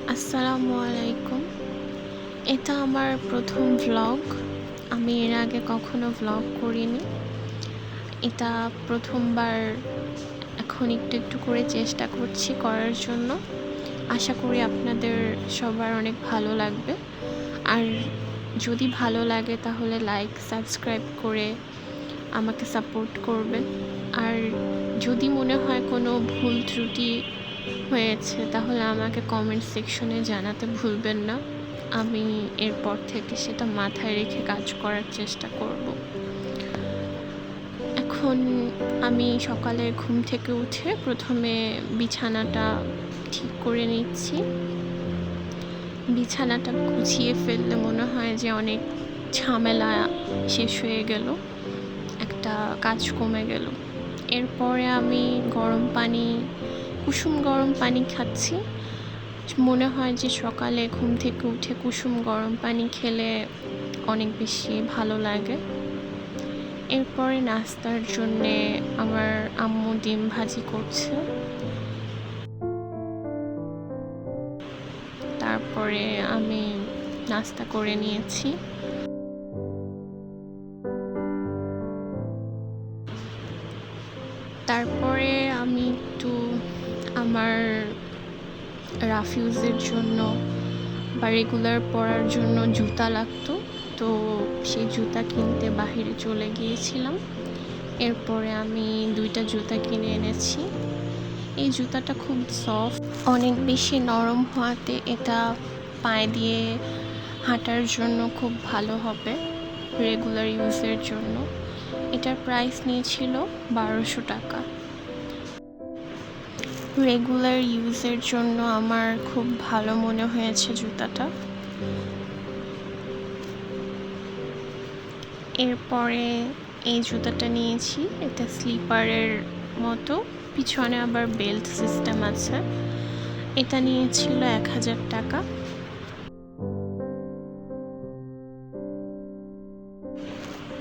আসসালামু আলাইকুম। এটা আমার প্রথম ভ্লগ। আমি এর আগে কখনো ভ্লগ করিনি। এটা প্রথমবার। এখন একটু একটু করে চেষ্টা করছি করার জন্য। আশা করি আপনাদের সবার অনেক ভালো লাগবে। আর যদি ভালো লাগে তাহলে লাইক, সাবস্ক্রাইব করে আমাকে সাপোর্ট করবেন। আর যদি মনে হয় কোনো ভুল ত্রুটি হয়েছে তাহলে আমাকে কমেন্ট সেকশনে জানাতে ভুলবেন না। আমি এরপর থেকে সেটা মাথায় রেখে কাজ করার চেষ্টা করব। এখন আমি সকালে ঘুম থেকে উঠে প্রথমে বিছানাটা ঠিক করে নিচ্ছি। বিছানাটা গুছিয়ে ফেললে মনে হয় যে অনেক ঝামেলা শেষ হয়ে গেল, একটা কাজ কমে গেল। এরপরে আমি কুসুম গরম পানি খাচ্ছি। মনে হয় যে সকালে ঘুম থেকে উঠে কুসুম গরম পানি খেলে অনেক বেশি ভালো লাগে। এরপরে নাস্তার জন্যে আমার আম্মু ডিম ভাজি করছে। তারপরে আমি নাস্তা করে নিয়েছি। তারপরে আমি একটু আমার রাফিউজের জন্য বা রেগুলার পরার জন্য জুতা লাগতো, তো সেই জুতা কিনতে বাহিরে চলে গিয়েছিলাম। এরপরে আমি 2টা জুতা কিনে এনেছি। এই জুতাটা খুব সফট, অনেক বেশি নরম হওয়াতে এটা পায়ে দিয়ে হাঁটার জন্য খুব ভালো হবে রেগুলার ইউজের জন্য। এটার প্রাইস নিয়েছিল 1200 টাকা। রেগুলার ইউজের জন্য আমার খুব ভালো মনে হয়েছে জুতাটা। এরপরে এই জুতাটা নিয়েছি। এটা স্লিপারের মতো, পিছনে আবার বেল্ট সিস্টেম আছে। এটা নিয়েছিল 1000 টাকা।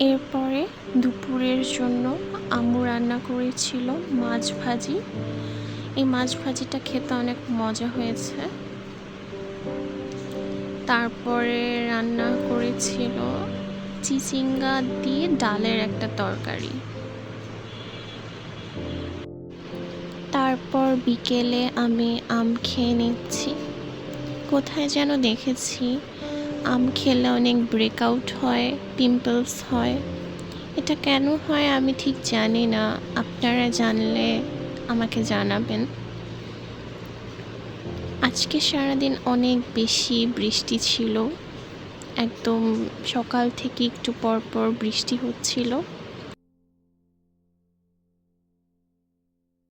এরপরে দুপুরের জন্য আম্মু রান্না করেছিল মাছ ভাজি। এই মাছ ভাজিটা খেতে অনেক মজা হয়েছে। তারপরে রান্না করেছিল চিচিঙ্গা দিয়ে ডালের একটা তরকারি। তারপর বিকেলে আমি আম খেয়ে নিচ্ছি। কোথায় যেন দেখেছি আম খেলে অনেক ব্রেকআউট হয়, পিম্পলস হয়। এটা কেন হয় আমি ঠিক জানি না, আপনারা জানলে আমাকে জানাবেন। আজকে সারাদিন অনেক বেশি বৃষ্টি ছিল। একদম সকাল থেকে একটু পর পর বৃষ্টি হচ্ছিল।